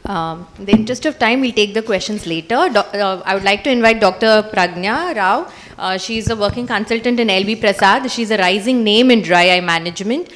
In the interest of time, we'll take the questions later. I would like to invite Dr. Pragnya Rao. She is a working consultant in LV Prasad. She's a rising name in dry eye management.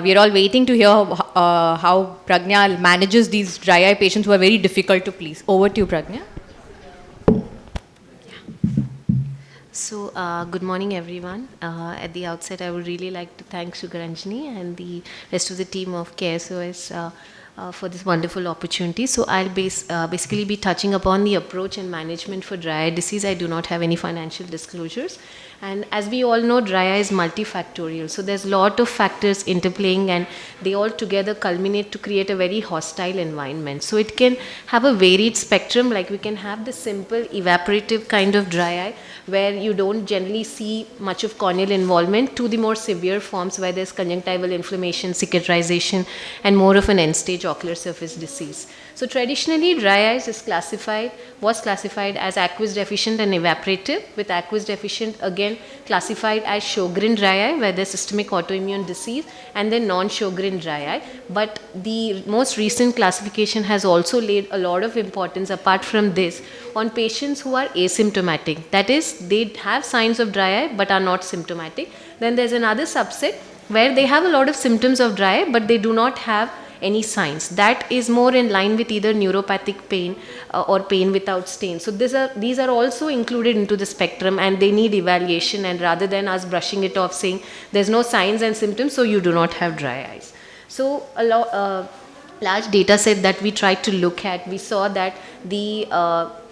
We are all waiting to hear how Pragnya manages these dry eye patients who are very difficult to please. Over to you, Pragnya. So, good morning, everyone. At the outset, I would really like to thank Sugaranjani and the rest of the team of KSOS for this wonderful opportunity. So, I'll basically be touching upon the approach and management for dry eye disease. I do not have any financial disclosures. And as we all know, dry eye is multifactorial. So there's a lot of factors interplaying and they all together culminate to create a very hostile environment. So it can have a varied spectrum, like we can have the simple evaporative kind of dry eye where you don't generally see much of corneal involvement, to the more severe forms where there's conjunctival inflammation, cicatrization, and more of an end-stage ocular surface disease. So traditionally, dry eyes was classified as aqueous deficient and evaporative, with aqueous deficient again classified as Sjogren dry eye, where there's systemic autoimmune disease, and then non-Sjogren dry eye. But the most recent classification has also laid a lot of importance, apart from this, on patients who are asymptomatic. That is, they have signs of dry eye but are not symptomatic. Then there's another subset where they have a lot of symptoms of dry eye but they do not have any signs. That is more in line with either neuropathic pain or pain without stain. So these are also included into the spectrum and they need evaluation, and rather than us brushing it off saying there's no signs and symptoms so you do not have dry eyes. So a large data set that we tried to look at, we saw that the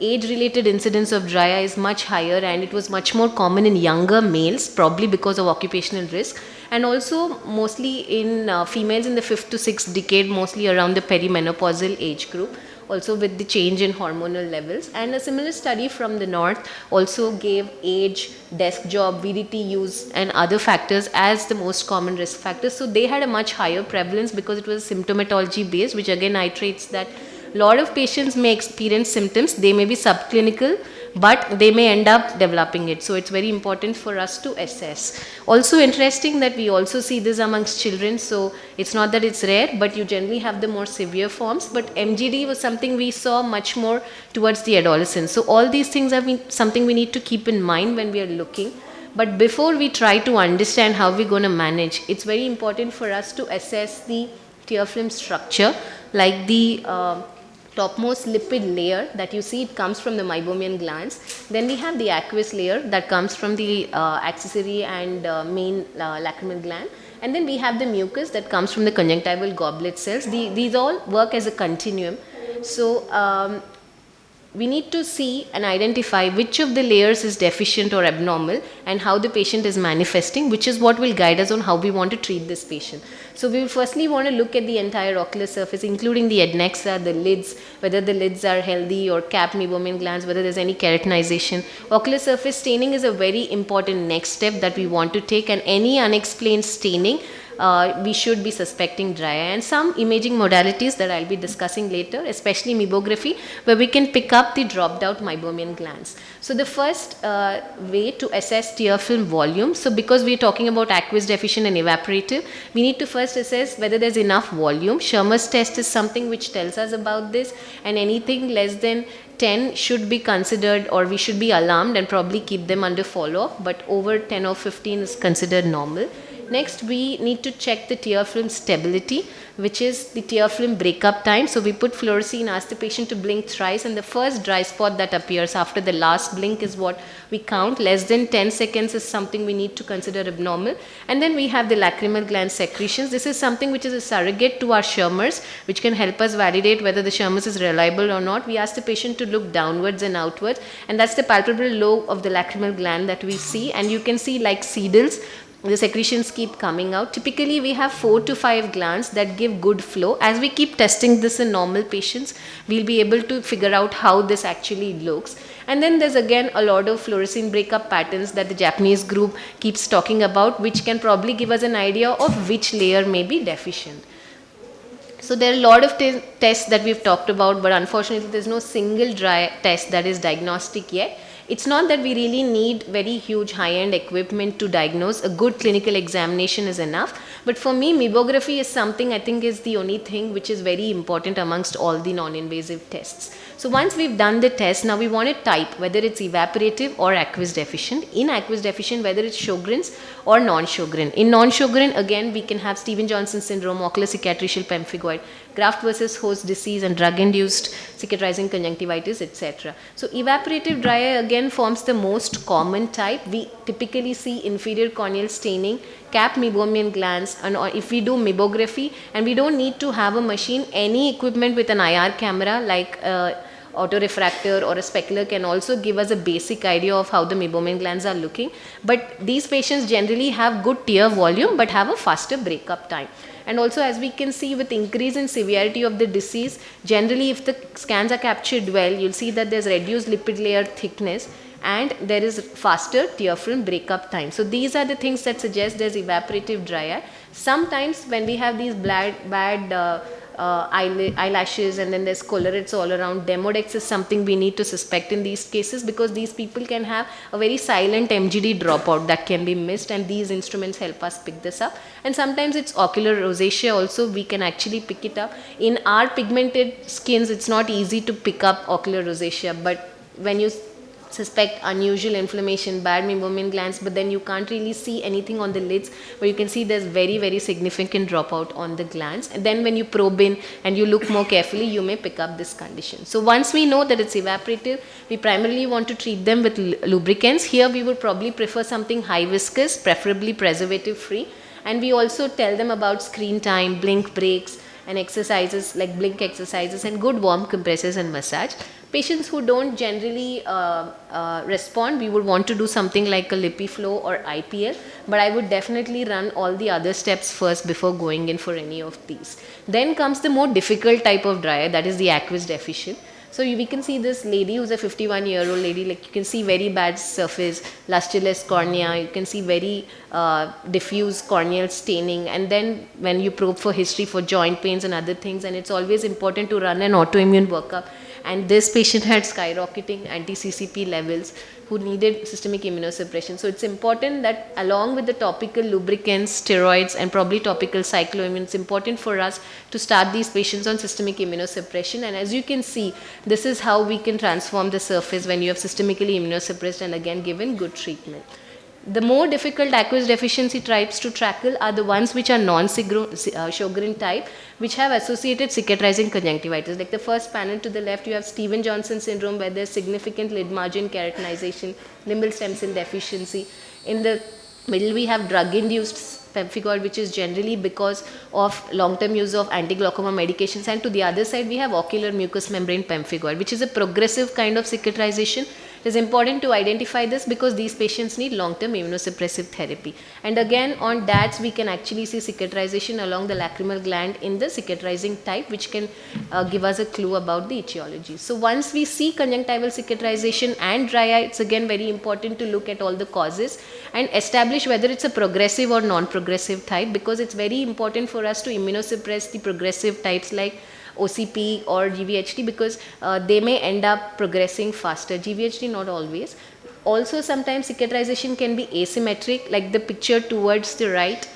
age-related incidence of dry eye is much higher, and it was much more common in younger males, probably because of occupational risk, and also mostly in females in the 5th to 6th decade, mostly around the perimenopausal age group, also with the change in hormonal levels. And a similar study from the north also gave age, desk job, VDT use, and other factors as the most common risk factors. So they had a much higher prevalence because it was symptomatology based, which again iterates that a lot of patients may experience symptoms. They may be subclinical, but they may end up developing it. So it's very important for us to assess. Also interesting that we also see this amongst children. So it's not that it's rare, but you generally have the more severe forms. But MGD was something we saw much more towards the adolescents. So all these things have been something we need to keep in mind when we are looking. But before we try to understand how we're going to manage, it's very important for us to assess the tear film structure, like the topmost lipid layer that you see, it comes from the meibomian glands. Then we have the aqueous layer that comes from the accessory and main lacrimal gland. And then we have the mucus that comes from the conjunctival goblet cells. These all work as a continuum. So we need to see and identify which of the layers is deficient or abnormal and how the patient is manifesting, which is what will guide us on how we want to treat this patient. So we will firstly want to look at the entire ocular surface, including the adnexa, the lids, whether the lids are healthy or capped meibomian glands, whether there's any keratinization. Ocular surface staining is a very important next step that we want to take, and any unexplained staining we should be suspecting dry eye, and some imaging modalities that I'll be discussing later, especially meibography, where we can pick up the dropped out meibomian glands. So the first way to assess tear film volume, so because we're talking about aqueous deficient and evaporative, we need to first assess whether there's enough volume. Schirmer's test is something which tells us about this, and anything less than 10 should be considered, or we should be alarmed and probably keep them under follow-up, but over 10 or 15 is considered normal. Next, we need to check the tear film stability, which is the tear film breakup time. So we put fluorescein, ask the patient to blink thrice, and the first dry spot that appears after the last blink is what we count. Less than 10 seconds is something we need to consider abnormal. And then we have the lacrimal gland secretions. This is something which is a surrogate to our Schirmer's, which can help us validate whether the Schirmer's is reliable or not. We ask the patient to look downwards and outwards, and that's the palpebral lobe of the lacrimal gland that we see, and you can see like seedles, the secretions keep coming out. Typically, we have 4 to 5 glands that give good flow. As we keep testing this in normal patients, we'll be able to figure out how this actually looks. And then there's again a lot of fluorescein breakup patterns that the Japanese group keeps talking about, which can probably give us an idea of which layer may be deficient. So there are a lot of tests that we've talked about, but unfortunately there's no single dry test that is diagnostic yet. It's not that we really need very huge high-end equipment to diagnose. A good clinical examination is enough. But for me, meibography is something I think is the only thing which is very important amongst all the non-invasive tests. So once we've done the test, now we want to type whether it's evaporative or aqueous deficient. In aqueous deficient, whether it's Sjogren's or non-Sjogren. In non-Sjogren, again, we can have Stevens-Johnson syndrome, ocular cicatricial pemphigoid, graft versus host disease, and drug-induced cicatrizing conjunctivitis, etc. So evaporative dry eye again forms the most common type. We typically see inferior corneal staining, cap meibomian glands, and or if we do meibography, and we don't need to have a machine, any equipment with an IR camera like autorefractor or a specular can also give us a basic idea of how the meibomian glands are looking. But these patients generally have good tear volume but have a faster breakup time. And also, as we can see, with increase in severity of the disease, generally if the scans are captured well, you'll see that there's reduced lipid layer thickness and there is faster tear film breakup time. So these are the things that suggest there's evaporative dry eye. Sometimes when we have these bad eyelashes and then there's collarettes all around, Demodex is something we need to suspect in these cases, because these people can have a very silent MGD dropout that can be missed, and these instruments help us pick this up. And sometimes it's ocular rosacea also, we can actually pick it up. In our pigmented skins, it's not easy to pick up ocular rosacea, but when you suspect unusual inflammation, bad meibomian glands, but then you can't really see anything on the lids, but you can see there's very significant dropout on the glands. And then when you probe in and you look more carefully, you may pick up this condition. So once we know that it's evaporative, we primarily want to treat them with lubricants. Here we would probably prefer something high viscous, preferably preservative free. And we also tell them about screen time, blink breaks, and exercises like blink exercises, and good warm compresses and massage. Patients who don't generally respond, we would want to do something like a LipiFlow or IPL, but I would definitely run all the other steps first before going in for any of these. Then comes the more difficult type of dry eye, that is the aqueous deficient. So we can see this lady who's a 51-year-old lady, like you can see very bad surface, lusterless cornea, you can see very diffuse corneal staining, and then when you probe for history for joint pains and other things, and it's always important to run an autoimmune workup. And this patient had skyrocketing anti-CCP levels who needed systemic immunosuppression. So it's important that along with the topical lubricants, steroids, and probably topical cycloamine, it's important for us to start these patients on systemic immunosuppression. And as you can see, this is how we can transform the surface when you have systemically immunosuppressed and again given good treatment. The more difficult aqueous deficiency types to tackle are the ones which are non-Sjogren type, which have associated cicatrizing conjunctivitis. Like the first panel to the left, you have Stevens-Johnson syndrome where there's significant lid margin keratinization, limbal stem cell deficiency. In the middle, we have drug-induced pemphigoid, which is generally because of long-term use of anti-glaucoma medications. And to the other side, we have ocular mucous membrane pemphigoid, which is a progressive kind of cicatrization. It is important to identify this because these patients need long-term immunosuppressive therapy. And again, on DATs, we can actually see cicatrization along the lacrimal gland in the cicatrizing type, which can give us a clue about the etiology. So once we see conjunctival cicatrization and dry eye, it's again very important to look at all the causes and establish whether it's a progressive or non-progressive type, because it's very important for us to immunosuppress the progressive types like OCP or GVHD, because they may end up progressing faster. GVHD not always. Also sometimes cicatrization can be asymmetric, like the picture towards the right.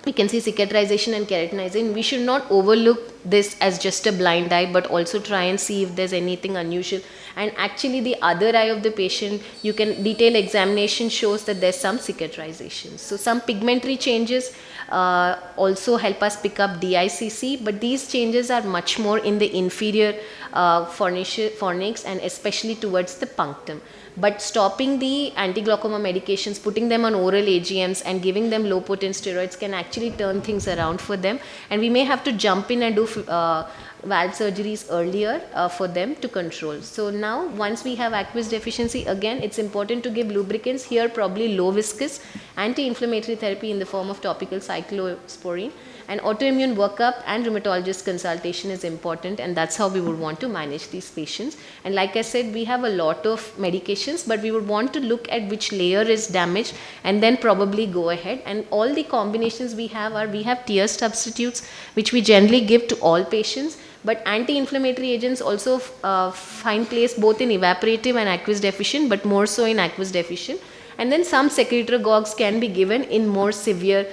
We can see cicatrization and keratinizing. We should not overlook this as just a blind eye, but also try and see if there's anything unusual. And actually the other eye of the patient, you can detailed examination shows that there's some cicatrization. So some pigmentary changes also help us pick up DICC, but these changes are much more in the inferior fornix and especially towards the punctum. But stopping the anti-glaucoma medications, putting them on oral AGMs and giving them low potent steroids can actually turn things around for them, and we may have to jump in and do valve surgeries earlier for them to control. So now once we have aqueous deficiency, again it's important to give lubricants. Here probably low viscous anti-inflammatory therapy in the form of topical cyclosporine, and autoimmune workup and rheumatologist consultation is important, and that's how we would want to manage these patients. And like I said, we have a lot of medications, but we would want to look at which layer is damaged and then probably go ahead. And all the combinations we have are, we have tear substitutes which we generally give to all patients. But anti-inflammatory agents also find place both in evaporative and aqueous deficient, but more so in aqueous deficient. And then some secretagogues can be given in more severe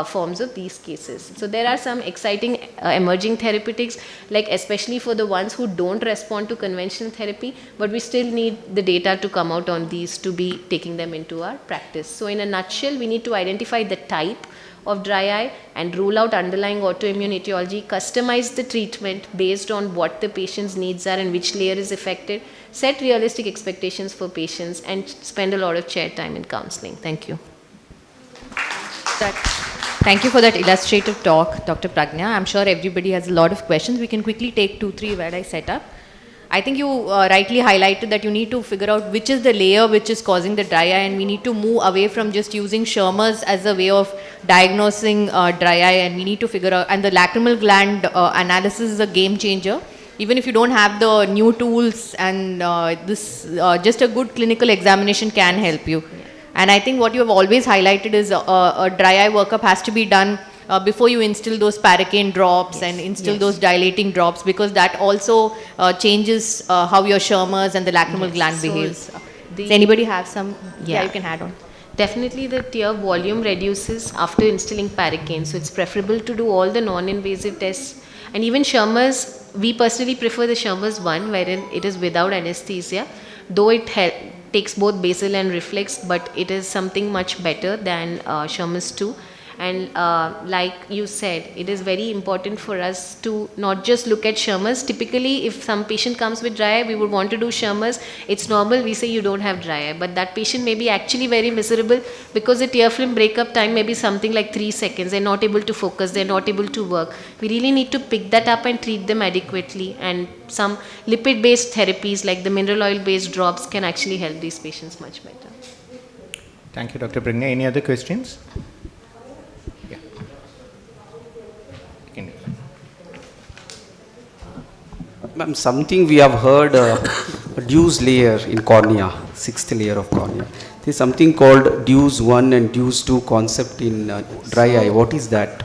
forms of these cases. So there are some exciting emerging therapeutics, like especially for the ones who don't respond to conventional therapy, but we still need the data to come out on these to be taking them into our practice. So in a nutshell, we need to identify the type of dry eye and rule out underlying autoimmune etiology, customize the treatment based on what the patient's needs are and which layer is affected, set realistic expectations for patients, and spend a lot of chair time in counseling. Thank you. Thank you for that illustrative talk, Dr. Pragnya. I'm sure everybody has a lot of questions. We can quickly take 2-3 where I set up. I think you rightly highlighted that you need to figure out which is the layer which is causing the dry eye, and we need to move away from just using Schirmer's as a way of diagnosing dry eye, and we need to figure out, and the lacrimal gland analysis is a game changer. Even if you don't have the new tools, and just a good clinical examination can help you. And I think what you have always highlighted is a dry eye workup has to be done before you instill those Paracane drops and instill those dilating drops, because that also changes how your Schirmer's and the lacrimal gland behaves. Does anybody have some? Yeah, you can add on. Definitely the tear volume reduces after instilling Paracane. So it's preferable to do all the non-invasive tests. And even Schirmer's, we personally prefer the Schirmer's 1, wherein it is without anesthesia, though it takes both basal and reflex, but it is something much better than Schirmer's 2. And like you said, it is very important for us to not just look at Schirmer's. Typically, if some patient comes with dry eye, we would want to do Schirmer's. It's normal, we say you don't have dry eye, but that patient may be actually very miserable because the tear film breakup time may be something like 3 seconds. They're not able to focus, they're not able to work. We really need to pick that up and treat them adequately. And some lipid-based therapies like the mineral oil-based drops can actually help these patients much better. Thank you, Dr. Pragnya. Any other questions? Ma'am, something we have heard, a Deuce layer in cornea, 6th layer of cornea. There is something called Deuce 1 and Deuce 2 concept in dry eye. What is that?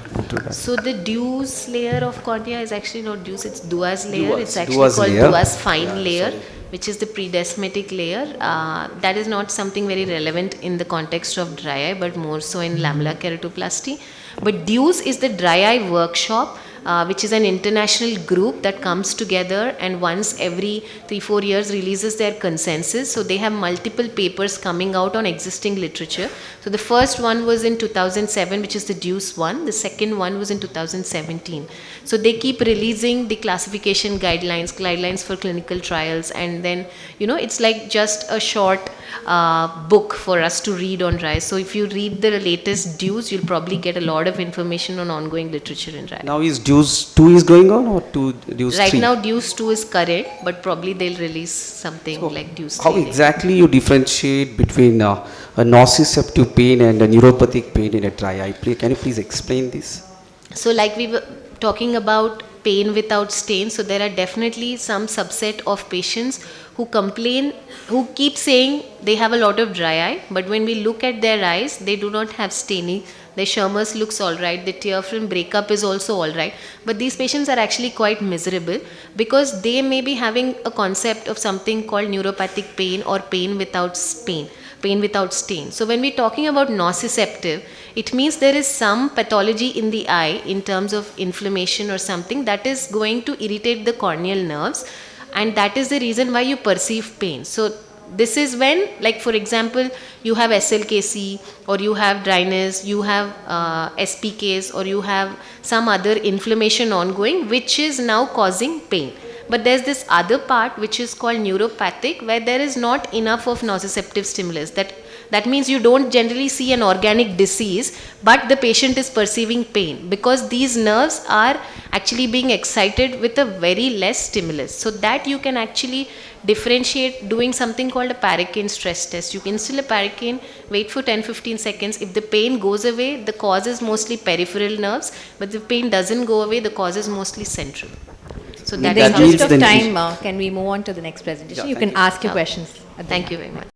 So the Deuce layer of cornea is actually not Deuce, it's Duas layer. Duas. It's actually Duas called layer. Duas fine layer, which is the predesmatic layer. That is not something very relevant in the context of dry eye, but more so in lamellar keratoplasty. But Deuce is the dry eye workshop, which is an international group that comes together and once every 3-4 years releases their consensus. So they have multiple papers coming out on existing literature. So the first one was in 2007, which is the Deuce 1. The second one was in 2017. So they keep releasing the classification guidelines for clinical trials, and then, you know, it's like just a short book for us to read on dry eye. So if you read the latest Deuce, you'll probably get a lot of information on ongoing literature in dry eye. Now is Deuce 2 is going on or Deuce 3? Right now Deuce 2 is current, but probably they'll release something like Deuce 3. How exactly you differentiate between a nociceptive pain and a neuropathic pain in a dry eye? Can you please explain this? So like we were talking about pain without stain, so there are definitely some subset of patients who complain, who keep saying they have a lot of dry eye, but when we look at their eyes, they do not have staining. Their Schirmer's looks alright, the tear film breakup is also alright, but these patients are actually quite miserable because they may be having a concept of something called neuropathic pain or pain without stain. So when we're talking about nociceptive, it means there is some pathology in the eye in terms of inflammation or something that is going to irritate the corneal nerves, and that is the reason why you perceive pain. So this is when, like for example, you have SLKC or you have dryness, you have SPKs, or you have some other inflammation ongoing which is now causing pain. But there's this other part which is called neuropathic, where there is not enough of nociceptive stimulus. That means you don't generally see an organic disease, but the patient is perceiving pain because these nerves are actually being excited with a very less stimulus. So that you can actually differentiate doing something called a Paracane stress test. You can instill a Paracane, wait for 10-15 seconds. If the pain goes away, the cause is mostly peripheral nerves, but if the pain doesn't go away, the cause is mostly central. So In the interest of time, can we move on to the next presentation? You can ask your questions. Thank you very much.